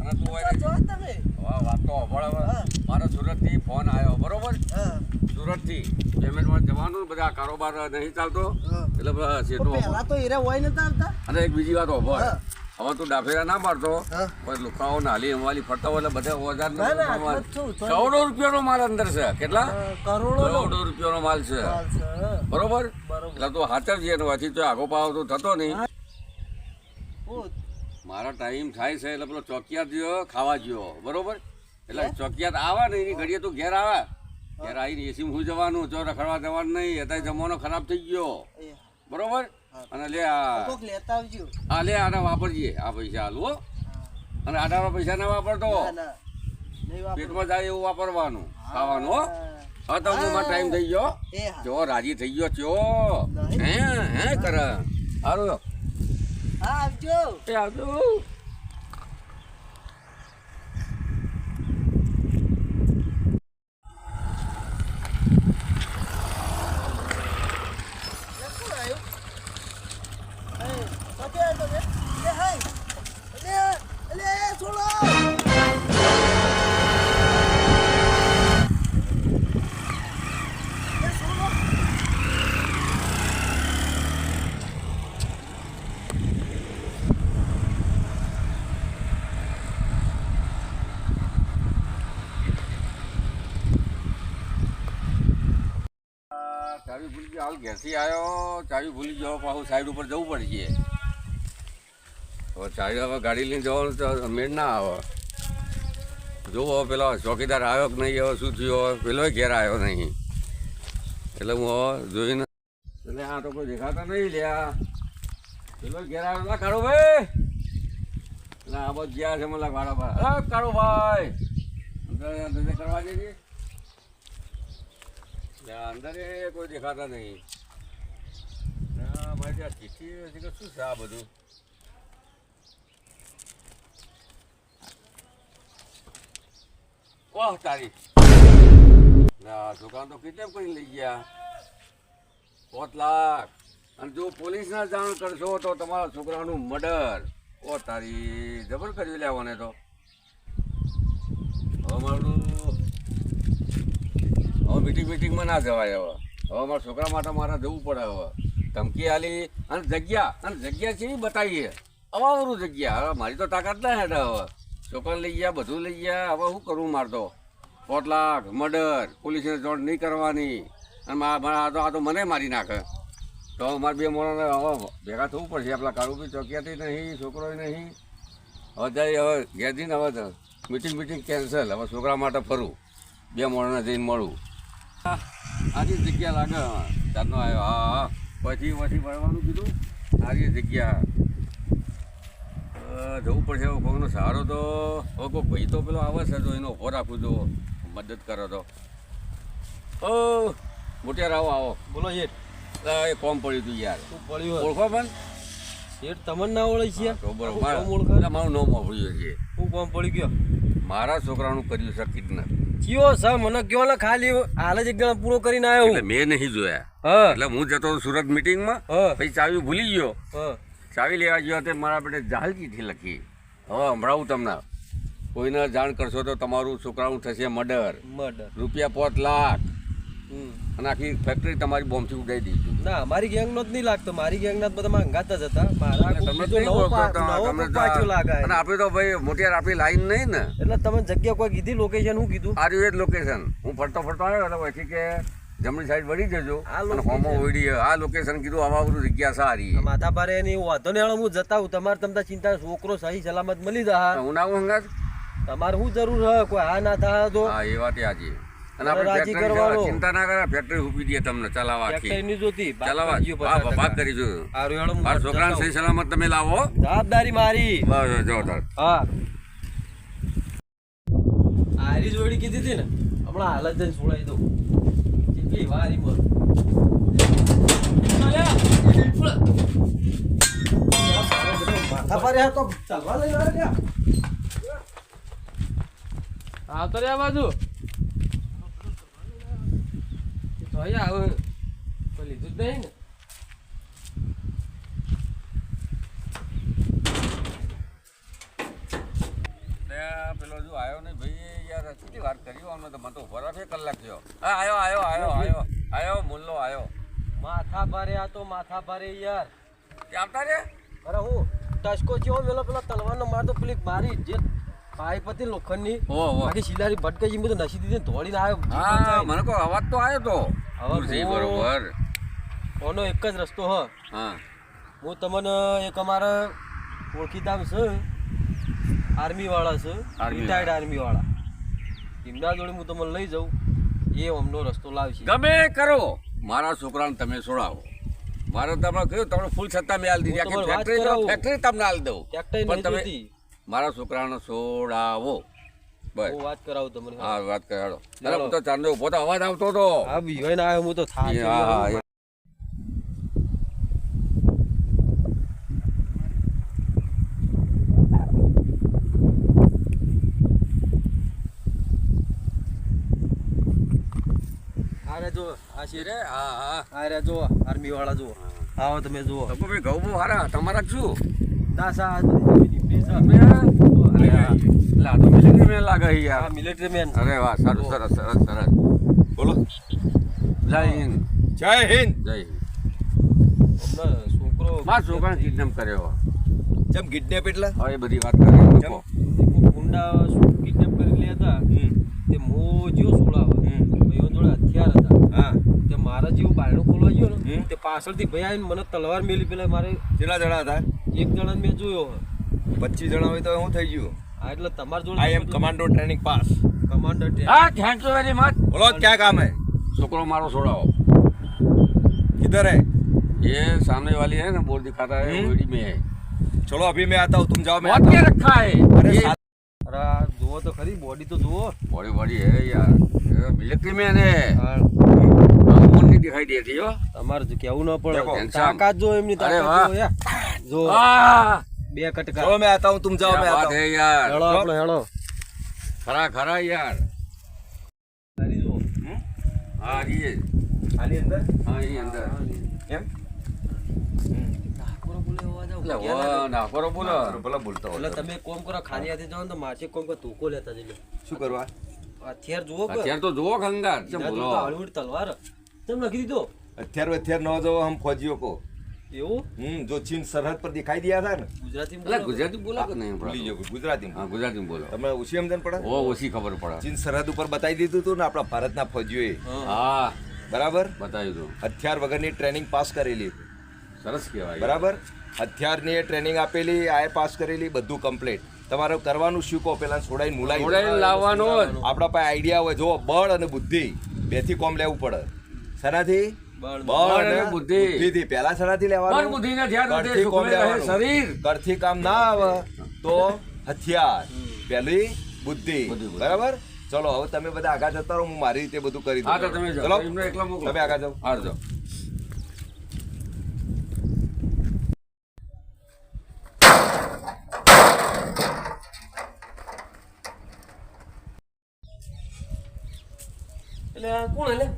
અને તું વાત તો મારો સુરતથી ફોન આવ્યો બરોબર. સુરતથી પેમેન્ટમાં જવાનું બધા કારોબાર નહીં ચાલતો એટલે અને એક બીજી વાત હોભળ હવે તું ડાફેરા ના મારતો પણ લુખાઓ નાલી અંવાલી ફરતા હોય એટલે બધા 1000 કરોડો રૂપિયાનો માલ અંદર છે. કેટલા કરોડો રૂપિયાનો માલ છે બરોબર. એટલે તું હાચવજે વાંચી તો આગો પાવ તો થતો નહીં. મારો ટાઈમ થાય છે એટલે પેલો ચોકિયાત ગયો ખાવા ગયો બરોબર. એટલે ચોકિયાત આવે ને એની ઘડીએ તું ઘેર આવે ઘેર આવીને એસીમાં હું જવાનું જો રખડવા જવાનું નહીં. અત્યારે જમવાનો ખરાબ થઈ ગયો બરોબર. અને લે હા લે આના વાપરજે આ પૈસા હાલ હો. અને આના પૈસા ના વાપરતો પેટમાં જાય એવું વાપરવાનું ખાવાનું હો. હવે તો મારો ટાઈમ થઈ ગયો જો રાજી થઈ ગયો ચો હે કરે સારું આવજો. ચાવી ભૂલી ગયો હાલ ઘેરથી આવ્યો ચાવી ભૂલી ગયો પાછું સાઈડ ઉપર જવું પડશે. હવે ચાવી હવે ગાડી લઈને જવાનું તો મેળ ના આવે. જોવો પેલો ચોકીદાર આવ્યો કે નહીં હવે શું થયું પેલો ઘેર આવ્યો નહીં એટલે હું હવે જોઈને એટલે આ તો કોઈ દેખાતા નહીં લ્યા પેલો ઘેર આવ્યો ના કાળો ભાઈ એટલે આ બધું ગયા છે મને વાળા ભાઈ કાળો ભાઈ અંદર કરવા દેજે. અંદર કોઈ દેખાતા નહીં. મારી ત્યાં ચીઠી કે શું છે આ બધું ઓહ તારી ના દુકાન તો કિડનેપ કરી લઈ ગયા 5 લાખ. અને જો પોલીસને જાણ કરશો તો તમારા છોકરાનું મર્ડર. ઓ તારી જબર કરી લેવાને તો હવે મારું હવે મીટિંગમાં ના જવાય. હવે મારા છોકરા માટે મારે જવું પડે. હવે ધમકી આલી અને જગ્યા છે બતાવીએ અવાવરું જગ્યા. હવે મારી તો તાકાત ના હેઠ. હવે છોકરાને લઈ ગયા બધું લઈ ગયા. હવે શું કરવું મારે તો 5 લાખ મર્ડર પોલીસને જોડ નહીં કરવાની. અને આ તો મને મારી નાખે તો મારે 2 મોણાને હવે ભેગા થવું પડશે. આપણા કાળું બી ચોકિયાથી નહીં છોકરો નહીં. હવે જાય હવે ઘેર જઈને હવે મીટિંગ કેન્સલ. હવે છોકરા માટે ફરું 2 મોણાને જઈને મળું. આજી જગ્યા લાગે ચારનો આવ્યો. હા પછી ભરવાનું કીધું સારી જગ્યા જવું પડશે. હવે કોઈનો સહારો તો હવે કોઈ ભાઈ તો પેલો આવે છે તો એનો ઉભો રાખું જો મદદ કરો તો. ઓ મોટિયાર આવો બોલો શેઠ. એ કોમ પડ્યું હતું યાર. શું પડ્યું ઓળખો પણ શેઠ તમને ના ઓળખી છે મારું નામ વાપર્યું છે. શું કોમ પડી ગયો મારા છોકરાનું કર્યું છે કિડનેપ. કયો સર મને કયો ને ખાલી હાલ જ એકદમ પૂરો કરીને આવ્યો. એટલે મેં નહીં જોયા એટલે હું જતો સુરત મીટિંગમાં પછી ચાવી ભૂલી ગયો. ચાવી લેવા ગયો તે મારા બેટે જાલ ચીઠી લખી. હવે સંભળાવું તમને કોઈને જાણ કરશો તો તમારું છોકરાનું થશે મર્ડર. રૂપિયા 5 લાખ અને આખી ફેક્ટરી તમારી બોમ્બથી ઉડાવી દીધું. ના મારી ગેંગ નો જ નહીં લાગતો. મારી ગેંગ ના બધા હંગાત જ હતા. આપડે તો ભાઈ મોટિયાર આપણી લાઈન નહીં ને એટલે તમે જગ્યા કોઈ કીધી લોકેશન શું કીધું આ રહ્યું એ જ લોકેશન. હું ફરતો આવ્યો એટલે પછી કે જમણી સાઈડ વળી જજો અને હોમો ઓડી આ લોકેશન કીધું આવા બધું જગ્યા સારી માથા ભારે એની વાંધો નહીં. હું જતા હું તમારે તમને ચિંતા છોકરો સહી સલામત મળી જાય. હું ના આવું હંગાત તમારે શું જરૂર છે કોઈ આ ના થાય તો હા એ વાત આજે ચિંતા ના કરે ફેક્ટરી ઉભી દે તમને ચલાવવા કરીશું. મારા છોકરાને સહી સલામત તમે લાવો જવાબદારી મારી. હા આરી જોડી કીધી હતી ને હમણાં હાલત જઈને છોડાઈ દઉં. કેટલી વાર આવતો રે આ બાજુ આવે લીધું જ નહીં ને. કેટલી વાર કરી અમને તો મને તો વરાફે કલાક થયો. હા આયો મુલ્લો આયો. માથા ભારે આ તો માથા ભારે યાર. કે આવતા રે? અરે હું ટસકો જેવો પેલો તલવારનો મારતો પેલી મારી જે પાઇપ હતી લોખંડની બાકી શિલારી ભટકાઈ ગઈ, તો નસી દીધી દોડીને આવ્યો. હા મને કોઈ અવાજ તો આવ્યો તો. બરોબર. ઓનો એક જ રસ્તો હ. હા હું તમને એક અમારા ઓળખીતા છે, આર્મી વાળા છે, રિટાયર્ડ આર્મી વાળા, એમના જોડે હું તમને લઈ જાઉં, એ અમનો રસ્તો લાવશે. ગમે કરો, મારા છોકરાને તમે છોડાવો. મારે તમને કહ્યું તમને ફૂલ સત્તા મેં આલી દીધી. ફેક્ટરી તમને આલી દઉં, પણ તમે મારા છોકરાને છોડાવો. બસ હું વાત કરાવું તમને. હા વાત કરાવો. હું તો ચાંદો ઉભો તો અવાજ આવતો હતો. હા બીજો ને આવ્યો હું તો થાક. આર્મી વાળા જુઓ, આવો તમે જુઓ. ભાઈ ઘઉં બહુ સારા તમારા શું? ના સા મિલિટરી મેન લાગે યાર. Military man. અરે વાહ સરસ સરસ સરસ સરસ. બોલો. જય હિન્દ. જય હિન્દ. જય હિન્દ. છોકરો મારા છોકરાને કિડનેપ કર્યો. જેમ કિડનેપ એટલે હવે એ બધી વાત કરી ગુંડા કિડનેપ કરી લે હતા તે મોજો સોળાવે ભાઈઓ જોડે હથિયાર હતા. હા તે મારા જેવું બાયણું ખોલવા ગયો ને તે પાછળથી ભાઈ આવીને મને તલવાર મેલી. પેલા મારે કેટલા જણા હતા? એક જણા મેં જોયો. 25 જણા હોય તો શું થઈ ગયું? હા એટલે તમારા જોડે આઈ એમ કમાન્ડો ટ્રેનિંગ પાસ. કમાન્ડર હા થેન્ક યુ વેરી મચ. બોલો क्या काम है? છોકરો મારો છોડાવો. किधर है? ये सामने वाली है ना बोर्ड दिखाता है ओडी में है. चलो अभी मैं आता हूँ, तुम जाओ. मैं बहुत क्या रखा है? अरे ये અરે જુઓ તો ખરી, બોડી તો જુઓ. बड़ी बड़ी है यार. मिलिट्री मैन है. હા, मन नहीं दिखाई देती हो. તમારે જો કેવું ન પડે. દેખો, તાકાત જો એમની અરે તાકાત વાહ. જો યાર. જો आह, બે કટકા. चलो मैं आता हूँ, तुम जाओ. क्या मैं बात आता हूँ. है यार. હેળો આપણે હેળો. खरा खरा यार. તારી જુઓ. हाँ ये आनी अंदर हाँ ये अंदर. एम નાકોરો બોલે અવાજ આવ. એટલે વાહ નાખોરો બોલો. ભલા બોલતો એટલે હોય. તમે કોમ કરો, ખાલી હાથે જાઓ ને તો મારશે કોમ કરો ધોકો લેતા જજો. શું કરવા? હથિયાર જુઓ કે અત્યારે તો જુઓ ખંગાર કેમ એના બોલો. જોડે તો હળવદ તલવાર ચમ લખી દીધો हथियार न जो हम फौजियों को એવું. जो चीन सरहद पर दिखाई दिया था ना, ગુજરાતીમાં એટલે બોલો. ગુજરાતી બોલો કે નહીં भूली આપણા? जो गुजराती में હા ગુજરાતી બોલો. તમે ઉસી સમજણ પડે. ઓ ઓછી ખબર પડે. ચીન સરહદ ઉપર બતાવી દીધું હતું ને આપણા ભારતના ફૌજીઓએ. હા. હા બરાબર. બતાવી દો. હથિયાર વગરની ટ્રેનિંગ પાસ કરેલી. સરસ કહેવાય. બરાબર. હથિયારની એ ટ્રેનિંગ આપેલી, આ પાસ કરેલી, બધું કમ્પ્લીટ. તમારે કરવાનું શું કહો? પેલા છોડાઈને મુલાઈ જોડાઈને લાવવાનો જ. આપણા પાસે આઈડિયા હોય. જો બળ અને બુદ્ધિ બેથી કોમ લેવું પડે. શેનાથી? બળ. બળ અને અને બુદ્ધિ. બુદ્ધિથી. પહેલા શેનાથી પણ લેવાનું? બુદ્ધિને ધ્યાન રાખે, કરથી કોમ સુખમય રહે લેવાનું. શરીર. કરથી કામ ના આવે તો હથિયાર. પહેલી બુદ્ધિ. બુદ્ધિ. બરાબર. ચલો હવે તમે બધા આગળ જતા રહો, હું મારી રીતે બધું કરી હા તો દઉં. તમે ચલો જાઓ. એમને એકલા મોકલો. તમે આગળ જાઓ. હાર જાઓ. એટલે આ કોણ એટલે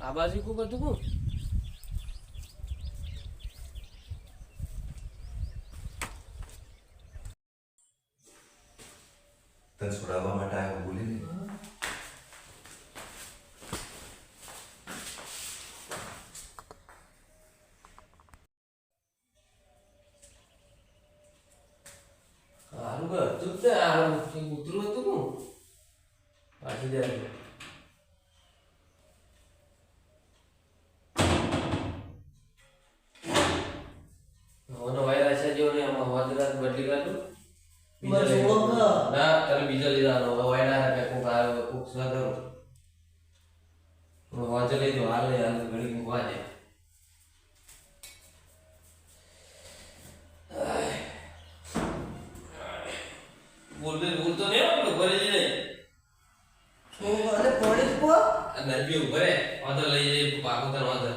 આ બાજુ કો કરતું કોણ? તને છોડાવવા માટે આવ્યો, બોલી નહીં. હારું કર તું તે આ ઉતરું હતું કોણ પાછી જાય. હોનો વાયરા છે જો ને આમાં હોદરા બદલી કાઢું. ના તારે બીજો લીધાનો વાયરા કે કોક આવે કોક સાદો હોજે લઈ જો હાલ ઘડી મૂકવા જાય. બોલતો નહીં આપણો ઘરે જઈને અરે પોલીસ કો નરબી ઉભરે ઓર્ડર લઈ જઈ પાકુતર ઓર્ડર.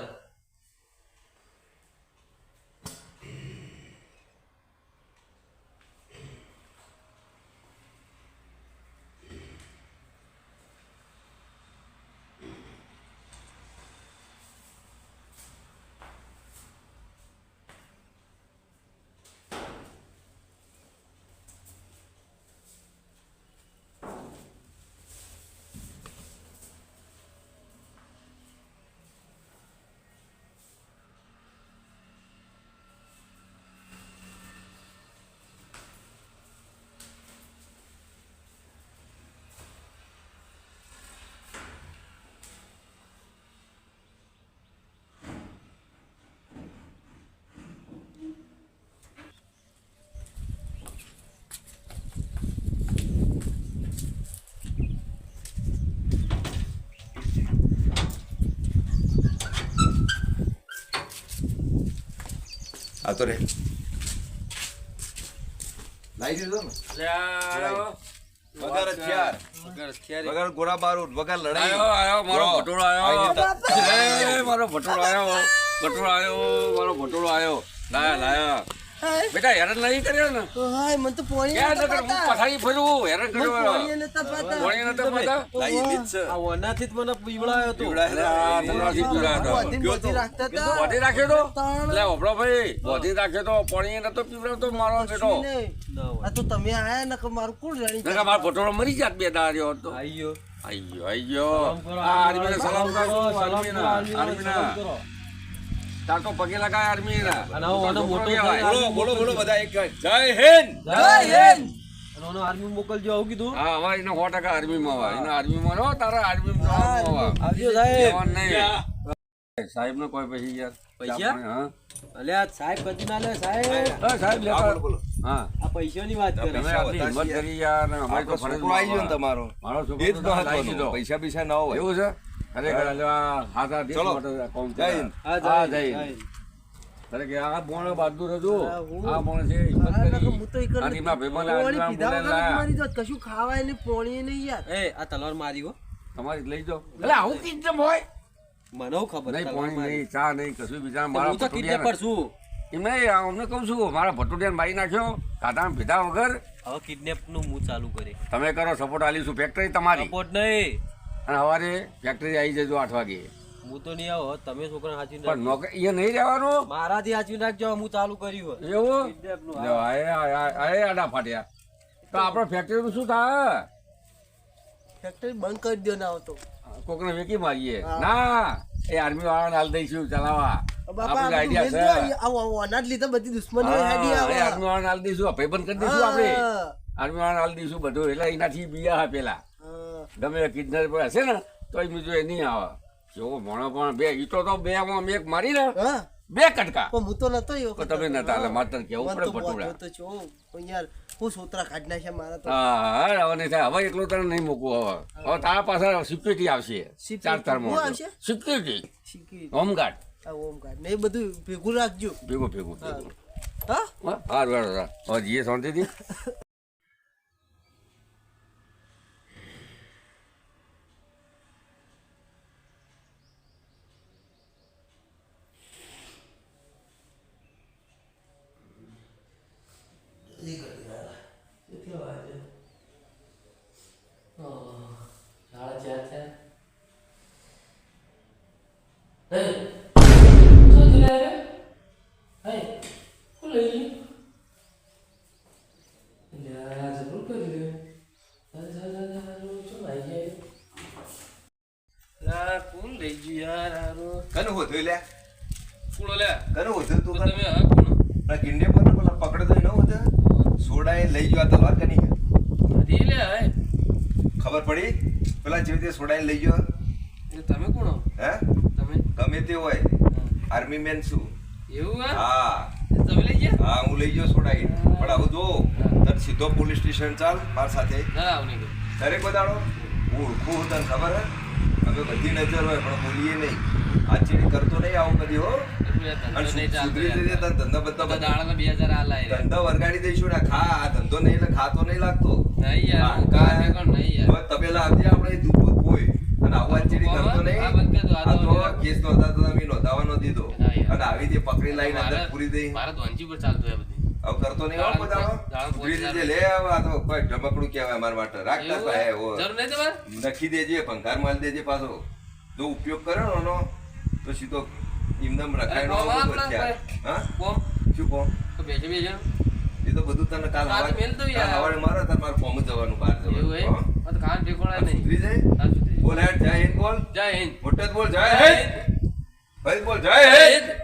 આવતો રે લાઈ દીધો ને વગર હથિયાર વગર ગોળા બારૂદ વગર લડાઈ આયો મારો ભટોળો આયો મારો ભટોળો આયો લાયા બેટા હેરાન નહીં કર્યો ને હાય મને તો પોણી ક્યાં નકર હું પથારી ફરું હેરાન કર્યો પોણી નતા પાતા પોણી નતો પાતા લાઈ લીધ છે આ વનાથી જ મને પીવડાયો તો બોધી રાખતા હતા બોધી રાખ્યો તો લે ઓબળો ભાઈ બોધી રાખ્યો તો પોણી નતો પીવડાવતો મારો બેટો આ તો તમે આયા ને કે મારું કોણ જાણી નકર મારો ભટોળો મરી જાત બે દાર્યો હતો આયો આયો આ આર્મીને સલામ કરો આર્મીના તાર તો પગે લગાય આર્મીના અને ઓનો મોટો બોલો બોલો બધા એક જય હિન્દ ઓનો આર્મી મોકલજો આવું કીધું હા હવે એને 100% આર્મીમાં આવે એને આર્મીમાં નો તારા આર્મીમાં આવજો સાહેબ સાહેબ નો કોઈ પછી યાર પૈસા હા અલ્યા સાહેબ કદી ના લે સાહેબ સાહેબ લેતા બોલો હા આ પૈસાની વાત કરે તમે આટલી હિંમત કરી યાર ને અમારી તો ફરજ છોકરો આવી ગયો ને તમારો મારો એ જ છોકરો તો લાવી દીધો મહત્વનું પૈસા પૈસા ના હોય એવું છે ખરેખર હાથ હાથ ચલો. કોમ જય હિન્દ. હા જય હિન્દ. અરે કે આ બોણ બહાદુર હતું આ બોણ છે હિંમત કરી આ ટીમના ભાઈબંધ આટલા બોલાયેલા. કશું ખાવાય નહીં પોણી નહીં યાર એ આ તલવાર મારી હો તમારી લઈ જાઓ એટલે આવું કિડનેપ હોય મને ખબર નહીં પાણી નહીં ચા નહીં કશું બીજા મારા હું તો કિડનેપર છું એમ નહીં અમને કહું છું મારા ભટુડિયાને મારી નાખ્યો કાઢા પીધા વગર હવે કિડનેપ નું હું ચાલુ કરી તમે કરો સપોર્ટ આલીશું ફેક્ટરી તમારી સપોર્ટ નહીં અને સવારે ફેક્ટરી આવી જજો 8 વાગે હું તો નહીં આવો તમે છોકરા સાચી પણ નોકરી એ નહીં રહેવાનું મારાથી સાચી નાખજો હું ચાલુ કર્યું એવું કિડનેપનું. લ્યો, આય આડા ફાટ્યા તો આપણે ફેક્ટરીનું શું થાય ફેક્ટરી બંધ કરી દો ના તો કોકને વેકી મારીએ ના એ આર્મી વાળાને હાલ દઈશું ચલાવવા આપણી આઈડિયા છે અનાજ લીધા બધી દુશ્મની હા, એ આર્મી વાળાને હાલ દઈશું ભાઈબંધ કરી દઈશું આપણે આર્મી વાળાને હાલ દઈશું બધું એટલે એનાથી બીયા પેલા ગમે કિડનેપ હશે ને તો એ બીજું એ નહીં આવે કેવો ભણો પણ બે ઈ તો બે માં એક મારી ને બે કટકા હું તો નતો તો તમે નતા એટલે માત્ર કેવું પડે ભટુડા તો છો પણ યાર હું સોતરા કાઢ નાખ્યા મારા તો હા હવે નહીં થાય હવે એકલો તને નહીં મૂકવું હવે હવે તારા પાસે સિક્યુરિટી આવશે Security 4 હું આવશે? સિક્યુરિટી શીખી હોમગાર્ડ આ ઓમકાર ને એ બધું ભેગું રાખજો ભેગું હા હા હવે જીએ શાંતિથી કનું હોતું લે કુળો લે કનું હોતું તું તમે હા કુણો ના કિડનેપર ને પેલા પકડે તો ન હોતું સોડાએ લઈ ગયો આ તલવાર કની દી લે હે ખબર પડી પેલા જેવી રીતે સોડાએ લઈ ગયો એ તમે કોણો હે તમે ગમે તે હોય આર્મી મેન છું એવું હા તમે લઈ ગયા હા હું લઈ ગયો સોડાઈ પણ આવું જો તને સીધો પોલીસ સ્ટેશન ચાલ માર સાથે ના આવની દરેક બધાડો હું ઓળખું તને ખબર હે અમે બધી નજર હોય પણ બોલીએ નહીં આ ચીડી કરતો નહીં આવું કદી હો અને સુધરી જઈએ તને ધંધા બધા દાડા 2000 આ લાય ધંધો વરગાડી દઈશું ને ખા આ ધંધો નહીં એટલે ખાતો નહીં લાગતો નહીં યાર હું કાય કોણ નહીં યાર હવે તબેલા આવજે આપણે દૂધ પોય અને આવું આ ચીડી કરતો નહીં આ બંધ કરી દો, આ આ તો તો કેસ નોંધા તો તમે નોંધાવાનો દીધો હા યાર. અને આવી રીતે પકડી લાઈને અંદર પૂરી દઈ ભારત વંચી પર ચાલતું હે બધી હવે કરતો નહીં હો બધા દાળ સુધરી જજે લે હવે આ તો કોઈ ઢમકડું કહેવાય અમારા માટે રાખતા પાહે હો જરૂર નહીં તમારે નખી દેજે ભંગાર માલ દેજે પાછો જો ઉપયોગ કર્યો ને એનો તો સીધો ઇમદમ રખાય નો કોમ બધું થયા. હા કોમ શું કોમ તો બેસે બેસે એ તો બધું તને કાલ કાલ મેલ દઉં યાર. સવારે મારો તાર મારે ફોર્મ જવાનું બહાર એવું હે જવાનું હા? આ તો ખાન ઠેકોડા આ નહીં સુધરી જાય આ સુધરી. બોલ હેડ જય હિન્દ બોલ જય હિન્દ મોટે જ બોલ જય જય હિન્દ ભાઈ બોલ જય જય હિન્દ હિન્દ